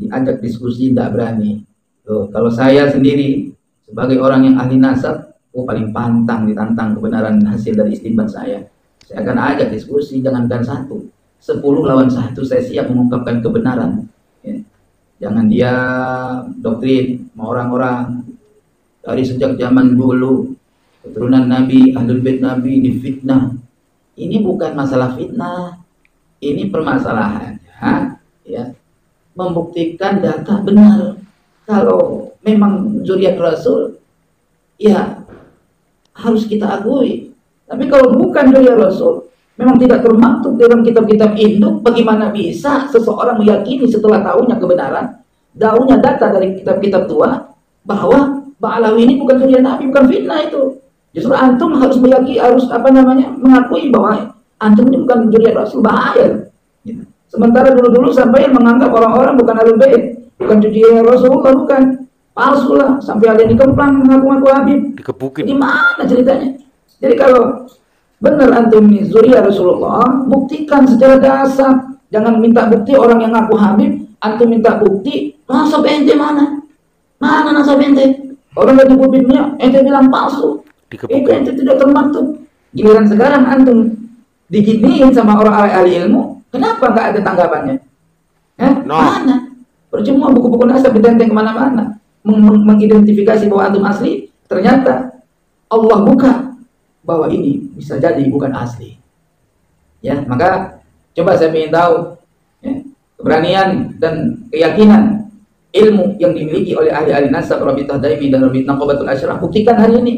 diajak diskusi tidak berani. Tuh, kalau saya sendiri sebagai orang yang ahli nasab, paling pantang ditantang kebenaran hasil dari istinbat saya. Saya akan ajak diskusi, jangankan 1, 10 lawan 1 saya siap mengungkapkan kebenaran. Ya. Jangan dia doktrin orang-orang dari sejak zaman dulu keturunan Nabi, Ahlul Bait Nabi difitnah. Ini bukan masalah fitnah, ini permasalahannya ya membuktikan data benar. Kalau memang zuriat Rasul, ya harus kita akui. Tapi kalau bukan zuriat Rasul, memang tidak termaktub dalam kitab-kitab induk, bagaimana bisa seseorang meyakini setelah tahunya kebenaran, tahunya data dari kitab-kitab tua, bahwa Ba'alawi ini bukan zuriat Nabi, bukan fitnah itu. Justru antum harus meyakini, harus mengakui bahwa antum ini bukan zuriat Rasul, bahaya. Sementara dulu-dulu sampai yang menganggap orang-orang bukan Ahlul Bait, bukan zuriat Rasulullah, bukan, palsu lah, sampai ada yang dikemplang mengaku-ngaku Habib. Dikebukin. Di mana ceritanya? Jadi kalau benar antum ini zuriat Rasulullah, buktikan secara dasar. Jangan minta bukti orang yang ngaku Habib, antum minta bukti nasab ente mana? Mana nasab ente? Orang lagi publiknya ente bilang palsu. Itu ente tidak termaktub. Giliran sekarang antum diginiin sama orang ahli ilmu, kenapa nggak ada tanggapannya? Mana? Percuma buku-buku nasab ditenteng kemana-mana, mengidentifikasi bahwa antum asli. Ternyata Allah buka bahwa ini bisa jadi bukan asli. Ya, maka coba saya ingin tahu ya, keberanian dan keyakinan ilmu yang dimiliki oleh ahli-ahli nasab Rabithah Daimi dan Rabithah Naqabatul Asyraf. Buktikan hari ini.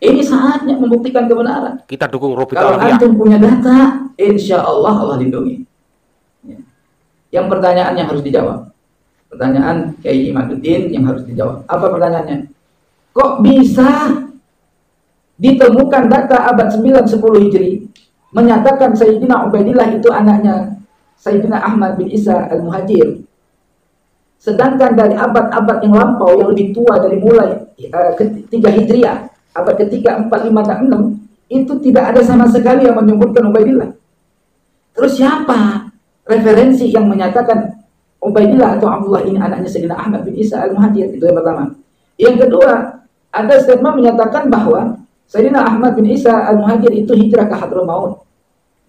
Ini saatnya membuktikan kebenaran. Kita dukung Rabithah. Kalau antum punya data, insya Allah Allah lindungi. Ya. Yang pertanyaannya harus dijawab. Pertanyaan Kiai Imaduddin yang harus dijawab. Apa pertanyaannya? Kok bisa ditemukan data abad 9-10 Hijri menyatakan Sayyidina Ubaidillah itu anaknya Sayyidina Ahmad bin Isa Al-Muhajir, sedangkan dari abad-abad yang lampau yang lebih tua dari mulai ketiga Hijriah, abad ketiga, 4, 5, dan 6, itu tidak ada sama sekali yang menyebutkan Ubaidillah. Terus siapa referensi yang menyatakan Ubaidillah atau Abdullah ini anaknya Sayyidina Ahmad bin Isa Al-Muhajir? Itu yang pertama. Yang kedua, ada statement menyatakan bahwa Sayyidina Ahmad bin Isa Al-Muhajir itu hijrah ke Hadramaut.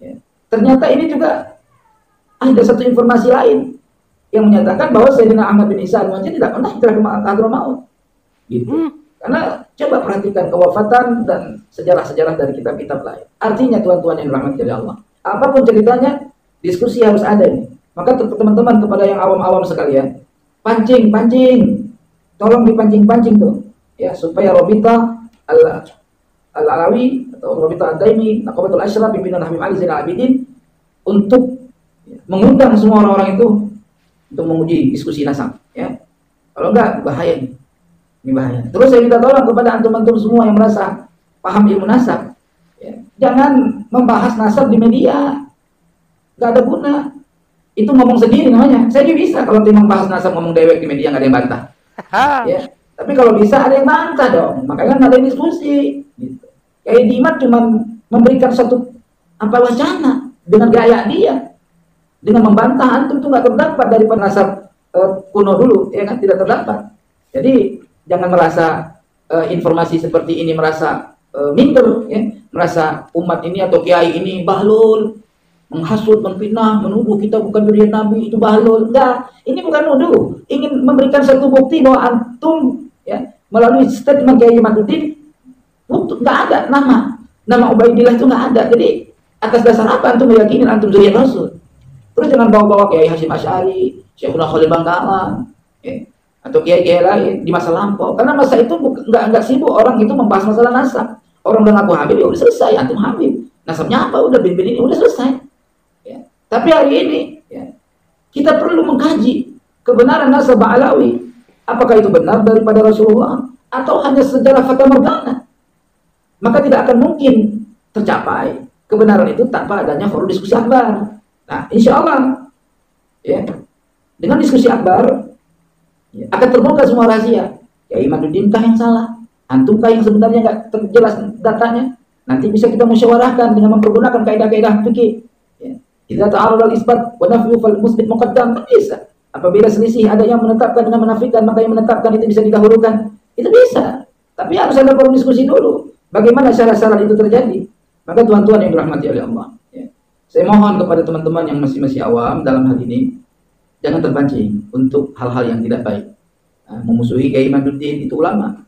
Ya. Ternyata ini juga ada satu informasi lain yang menyatakan bahwa Sayyidina Ahmad bin Isa Al-Muhajir tidak pernah hijrah ke Hadramaut. Gitu. Karena coba perhatikan kewafatan dan sejarah-sejarah dari kitab-kitab lain. Artinya tuan-tuan yang dirahmati oleh Allah, apapun ceritanya, diskusi harus ada ini. Maka teman-teman kepada yang awam-awam sekalian, pancing, tolong dipancing-pancing tuh, ya supaya Rabithah Al-Alawi atau Rabithah Ad-Daimi, Naqabatul Asyraf, pimpinan Habib Ali Zainal Abidin untuk mengundang semua orang-orang itu untuk menguji diskusi nasab. Ya, kalau enggak bahaya nih. Ini bahaya. Terus saya minta tolong kepada antum-antum semua yang merasa paham ilmu nasab, ya, jangan membahas nasab di media, nggak ada guna. Itu ngomong sendiri namanya. Saya juga bisa kalau tim membahas nasab ngomong dewek di media nggak ada yang bantah. Ya, tapi kalau bisa ada yang bantah dong. Makanya nggak ada yang diskusi. Gitu. Kayak Dimat cuma memberikan satu wacana dengan gaya dia, dengan membantah antum itu nggak terdapat dari nasab kuno dulu, ya kan, tidak terdapat. Jadi jangan merasa informasi seperti ini merasa minder, ya, merasa umat ini atau kiai ini bahlul, menghasut, menfitnah, menuduh kita bukan zuriat Nabi, itu bahlul. Enggak, ini bukan nuduh, ingin memberikan satu bukti bahwa antum ya melalui statement Kiai Imaduddin nggak ada nama Ubaidillah itu nggak ada. Jadi atas dasar apa antum meyakini antum zuriat Rasul? Terus jangan bawa-bawa Kiai Hasyim Asy'ari, Syekhuna Khalil Bangkalan, ya, atau kiai-kiai lain di masa lampau, karena masa itu nggak sibuk orang itu membahas masalah nasab. Orang udah ngaku Habib, ya udah selesai, antum Habib, nasabnya apa, udah bin ini udah selesai. Ya. Tapi hari ini ya, kita perlu mengkaji kebenaran nasab Ba'alawi, apakah itu benar daripada Rasulullah atau hanya sejarah fata morgana. Maka tidak akan mungkin tercapai kebenaran itu tanpa adanya forum diskusi akbar. Nah, insya Allah ya, dengan diskusi akbar ya, akan terbongkar semua rahasia. Ya, Imaduddin kah yang salah? Antum kah yang sebenarnya nggak terjelas datanya? Nanti bisa kita musyawarahkan dengan mempergunakan kaidah-kaidah fikih. Ya. Idza ta'arada al-isbat wa nafyu fal musbit muqaddam, bisa. Apabila selisih ada yang menetapkan dengan menafikan, maka yang menetapkan itu bisa didahulukan. Itu bisa. Tapi harus ada forum diskusi dulu. Bagaimana syarat-syarat itu terjadi? Maka tuan-tuan yang dirahmati oleh Allah, ya. Saya mohon kepada teman-teman yang masih awam dalam hal ini, jangan terpancing untuk hal-hal yang tidak baik. Memusuhi Kiai Imaduddin itu ulama.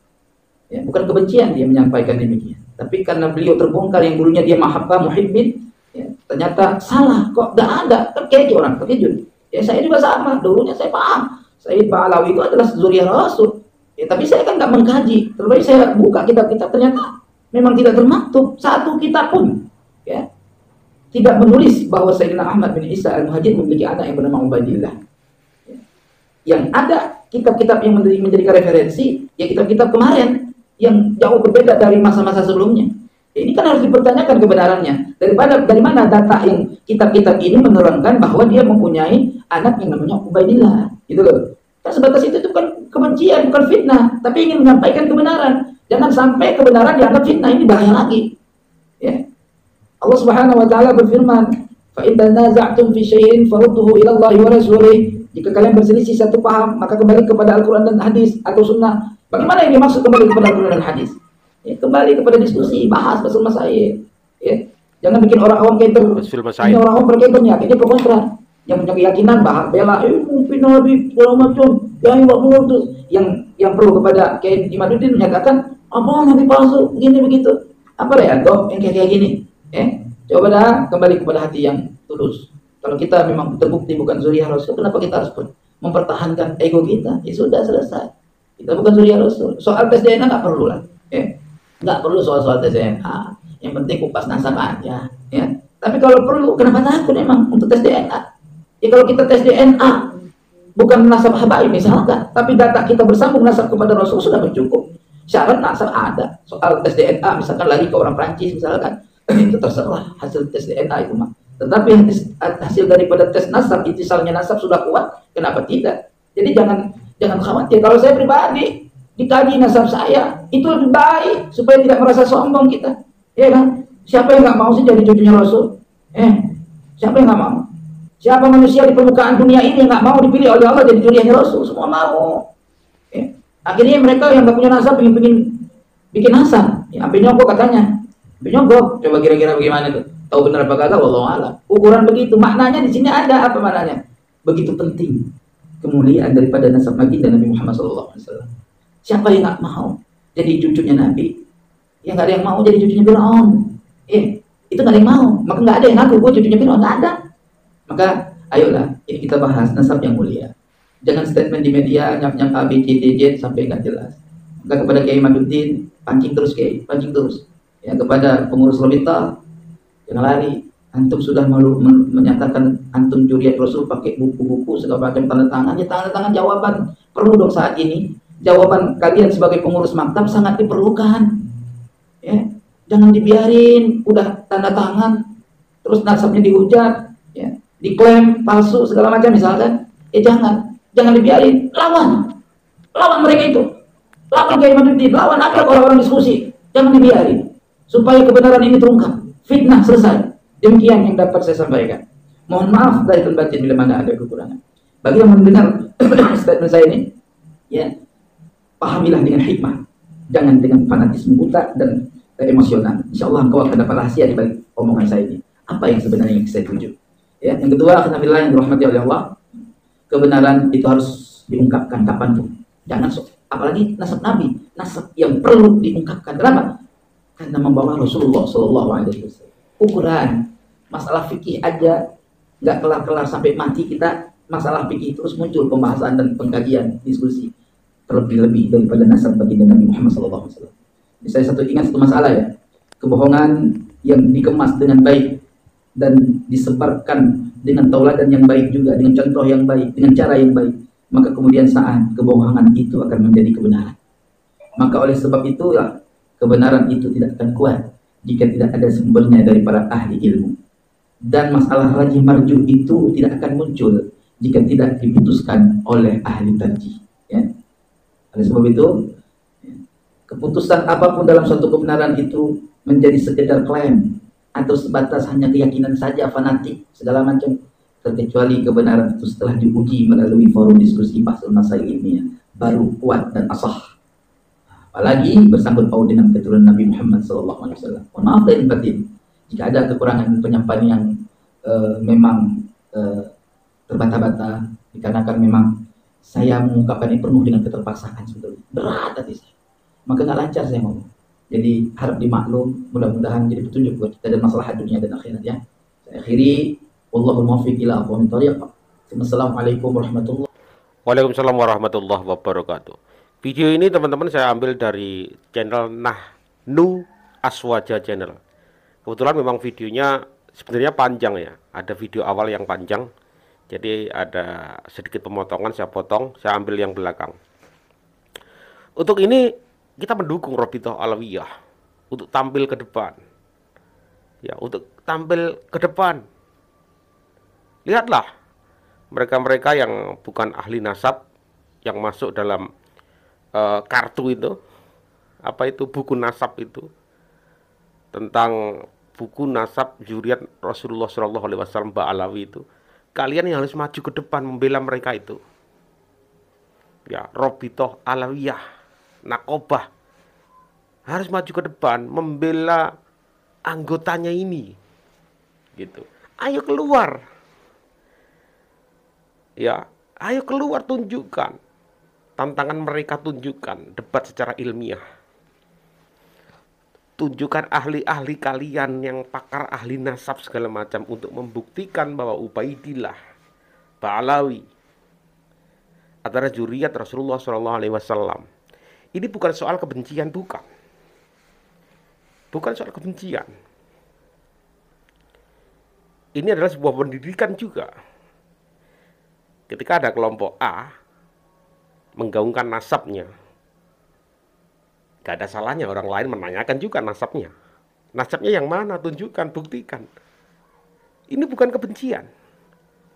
Ya, bukan kebencian dia menyampaikan demikian. Tapi karena beliau terbongkar yang dulunya dia mahabbah muhibbin, ya, ternyata salah, kok gak ada, terkejut orang, terkejut. Ya saya juga sama, dulunya saya paham, Sayyid Ba'alawi itu adalah zuriyah Rasul. Ya, tapi saya kan gak mengkaji, terlebih saya buka kitab-kitab, ternyata memang tidak termaktub satu kitab pun, ya, tidak menulis bahwa Sayyidina Ahmad bin Isa al-Muhajir memiliki anak yang bernama Ubaidillah. Ya. Yang ada kitab-kitab yang menjadikan referensi, ya kitab-kitab kemarin, yang jauh berbeda dari masa-masa sebelumnya. Ini kan harus dipertanyakan kebenarannya. Dari mana data yang kitab-kitab ini menerangkan bahwa dia mempunyai anak yang namanya Ubaidillah, gitu loh. Kan sebatas itu kan kebencian, bukan fitnah, tapi ingin menyampaikan kebenaran. Jangan sampai kebenaran dianggap fitnah, ini bahaya lagi. Ya. Allah Subhanahu wa taala berfirman, "Fa in tanaza'tum fi syai'in farudduhu ila Allah wa rasulih." Jika kalian berselisih satu paham, maka kembali kepada Al-Qur'an dan hadis atau sunnah. Bagaimana yang dimaksud kembali kepada Al-Qur'an dan hadis? Ya, kembali kepada diskusi, bahas pasal masail. Ya. Jangan bikin orang awam kayak ini orang awam berkaitan ya, ini pro kontra. Yang punya keyakinan bahas bela, mungkin Nabi segala macam, yang perlu kepada Kiai Imaduddin menyatakan apa Nabi palsu, begini begitu. Apa ya, dok yang kayak gini? Coba dah kembali kepada hati yang tulus. Kalau kita memang terbukti bukan zuriyah Rasul, kenapa kita harus mempertahankan ego kita? Ya sudah, selesai. Kita bukan zuriyah Rasul. Soal tes DNA nggak perlu lah. Nggak perlu soal tes DNA. Yang penting kupas nasab aja. Ya. Tapi kalau perlu, kenapa takut emang untuk tes DNA? Ya kalau kita tes DNA, bukan nasab habaib misalkan, tapi data kita bersambung nasab kepada Rasul sudah cukup. Syarat nasab ada. Soal tes DNA, misalkan lari ke orang Prancis misalkan, itu terserah hasil tes DNA itu mah. Tetapi hasil daripada tes nasab, itisalnya nasab sudah kuat, kenapa tidak? Jadi jangan khawatir. Kalau saya pribadi dikaji nasab saya, itu lebih baik supaya tidak merasa sombong kita. Ya kan? Siapa yang nggak mau sih jadi cucunya Rasul? Siapa yang nggak mau? Siapa manusia di permukaan dunia ini yang nggak mau dipilih oleh Allah jadi cucunya Rasul? Semua mau. Akhirnya mereka yang nggak punya nasab ingin bikin nasab. Ya, sampai nyogok katanya. Sampai nyogok. Coba kira-kira bagaimana tuh? Tahu benar apa kagak? Wallahu a'lam. Ukuran begitu. Maknanya di sini ada apa maknanya? Begitu penting kemuliaan daripada nasab baginda Nabi Muhammad SAW. Siapa yang nggak mau jadi cucunya Nabi? Yang nggak ada yang mau jadi cucunya Fir'aun. Itu nggak ada yang mau. Maka nggak ada yang ngaku gue cucunya Fir'aun, nggak ada. Maka ayolah, ini kita bahas nasab yang mulia. Jangan statement di media nyap-nyap A, B, C, D, Z sampai nggak jelas. Maka kepada Kiai Imaduddin, pancing terus Kiai, pancing terus. Ya, kepada pengurus Lomital, jangan lari. Antum sudah malu menyatakan antum juriyat Rasul pakai buku-buku segala macam tanda tangan. Ya tanda tangan jawaban perlu dong saat ini. Jawaban kalian sebagai pengurus maktab sangat diperlukan. Ya, jangan dibiarin udah tanda tangan terus nasabnya dihujat, ya, diklaim palsu segala macam misalkan. Jangan dibiarin, lawan mereka itu, lawan Kiai Imaduddin, lawan ajak orang-orang diskusi, jangan dibiarin supaya kebenaran ini terungkap, fitnah selesai. Demikian yang dapat saya sampaikan. Mohon maaf dari batin bila mana ada kekurangan. Bagi yang mendengar statement saya ini, ya, pahamilah dengan hikmah, jangan dengan fanatisme buta dan emosional. Insya Allah engkau akan dapat rahasia di balik omongan saya ini. Apa yang sebenarnya yang saya tuju? Ya, yang kedua, alhamdulillah yang dirahmati oleh Allah, kebenaran itu harus diungkapkan kapanpun. Jangan apalagi nasab Nabi, nasab yang perlu diungkapkan. Kenapa? Karena membawa Rasulullah SAW. Ukuran masalah fikih aja nggak kelar-kelar sampai mati kita, masalah fikih terus muncul pembahasan dan pengkajian diskusi terlebih-lebih daripada nasab baginda Nabi Muhammad SAW. Saya ingat satu masalah ya, kebohongan yang dikemas dengan baik dan disebarkan dengan tauladan yang baik juga, dengan contoh yang baik, dengan cara yang baik, maka kemudian saat kebohongan itu akan menjadi kebenaran. Maka oleh sebab itulah kebenaran itu tidak akan kuat jika tidak ada sumbernya dari para ahli ilmu. Dan masalah rajih marjuh itu tidak akan muncul jika tidak diputuskan oleh ahli tarjih. Ya. Oleh sebab itu, keputusan apapun dalam suatu kebenaran itu menjadi sekedar klaim atau sebatas hanya keyakinan saja fanatik segala macam. terkecuali kebenaran itu setelah diuji melalui forum diskusi bahasa masail ilmiah baru kuat dan asah. Apalagi bersangkut paut dengan keturunan Nabi Muhammad SAW. Mohon maaf dan batin jika ada kekurangan penyampaian yang memang terbata-bata, dikarenakan memang saya mengungkapkan ini penuh dengan keterpaksaan sebetulnya. Berat hati saya. Maka nggak lancar saya ngomong. Jadi harap dimaklum, mudah-mudahan jadi petunjuk buat kita dan masalah dunia dan akhirat ya. Saya akhiri, wallahul muwaffiq ila aqwamit thoriq. Wassalamualaikum warahmatullahi wabarakatuh. Waalaikumsalam warahmatullahi wabarakatuh. Video ini teman-teman saya ambil dari channel Nahnu Aswaja channel. Kebetulan memang videonya sebenarnya panjang ya. Ada video awal yang panjang. Jadi ada sedikit pemotongan, saya potong, saya ambil yang belakang. Untuk ini kita mendukung Robitoh Alawiyah untuk tampil ke depan. Ya, untuk tampil ke depan. Lihatlah mereka-mereka yang bukan ahli nasab yang masuk dalam kartu itu, apa itu buku nasab itu, tentang buku nasab Zuriat Rasulullah SAW Ba'alawi itu. Kalian yang harus maju ke depan membela mereka itu. Ya, Robitoh Alawiyah, Nakobah harus maju ke depan membela anggotanya ini. Gitu. Ayo keluar. Ya, ayo keluar, tunjukkan. Tantangan mereka tunjukkan, debat secara ilmiah. Tunjukkan ahli-ahli kalian yang pakar ahli nasab segala macam untuk membuktikan bahwa Ubaidillah Ba'alawi adalah zuriat Rasulullah SAW. Ini bukan soal kebencian, bukan. Bukan soal kebencian. Ini adalah sebuah pendidikan juga. Ketika ada kelompok A menggaungkan nasabnya, gak ada salahnya orang lain menanyakan juga nasabnya. Nasabnya yang mana? Tunjukkan, buktikan. Ini bukan kebencian.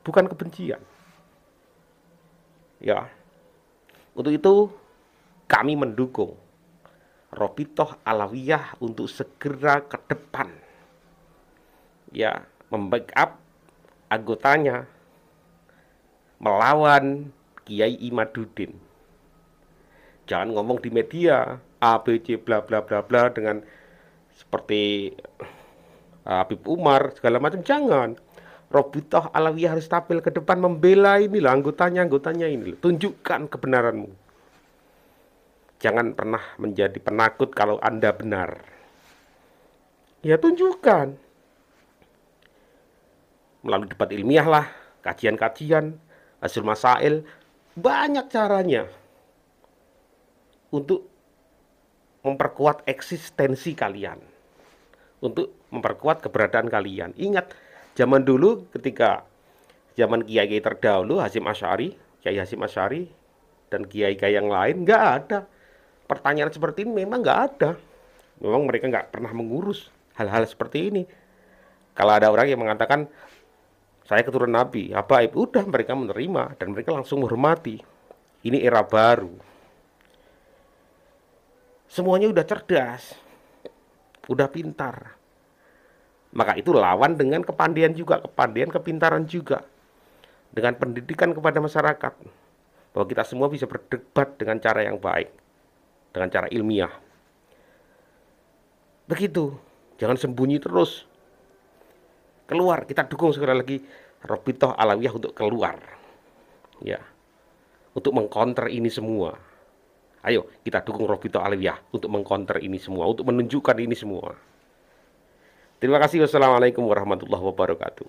Bukan kebencian. Ya. Untuk itu kami mendukung Robitoh Alawiyah untuk segera ke depan. Ya, membackup anggotanya melawan Kiai Imaduddin. Jangan ngomong di media A, B, C, bla bla bla bla dengan seperti Habib Umar segala macam. Jangan. Robitoh Alawiyah harus tampil ke depan membela inilah anggotanya ini. Tunjukkan kebenaranmu. Jangan pernah menjadi penakut kalau Anda benar. Ya, tunjukkan. Melalui debat ilmiah lah, kajian-kajian, hasil masail, banyak caranya untuk memperkuat eksistensi kalian, untuk memperkuat keberadaan kalian. Ingat, zaman dulu ketika zaman kiai-kiai terdahulu, Hasyim Asy'ari, Kiai Hasyim Asy'ari dan kiai-kiai yang lain, nggak ada pertanyaan seperti ini. Memang nggak ada. Memang mereka nggak pernah mengurus hal-hal seperti ini. Kalau ada orang yang mengatakan saya keturunan Nabi, habaib, udah mereka menerima dan mereka langsung menghormati. Ini era baru. Semuanya udah cerdas, udah pintar. Maka itu lawan dengan kepandaian juga, kepandaian, kepintaran juga. Dengan pendidikan kepada masyarakat. Bahwa kita semua bisa berdebat dengan cara yang baik. Dengan cara ilmiah. Begitu, jangan sembunyi terus. Keluar, kita dukung sekali lagi Robitoh Alawiyah untuk keluar. Ya. Untuk mengcounter ini semua. Ayo, kita dukung Robitoh Alawiyah untuk mengcounter ini semua, untuk menunjukkan ini semua. Terima kasih. Wassalamualaikum warahmatullahi wabarakatuh.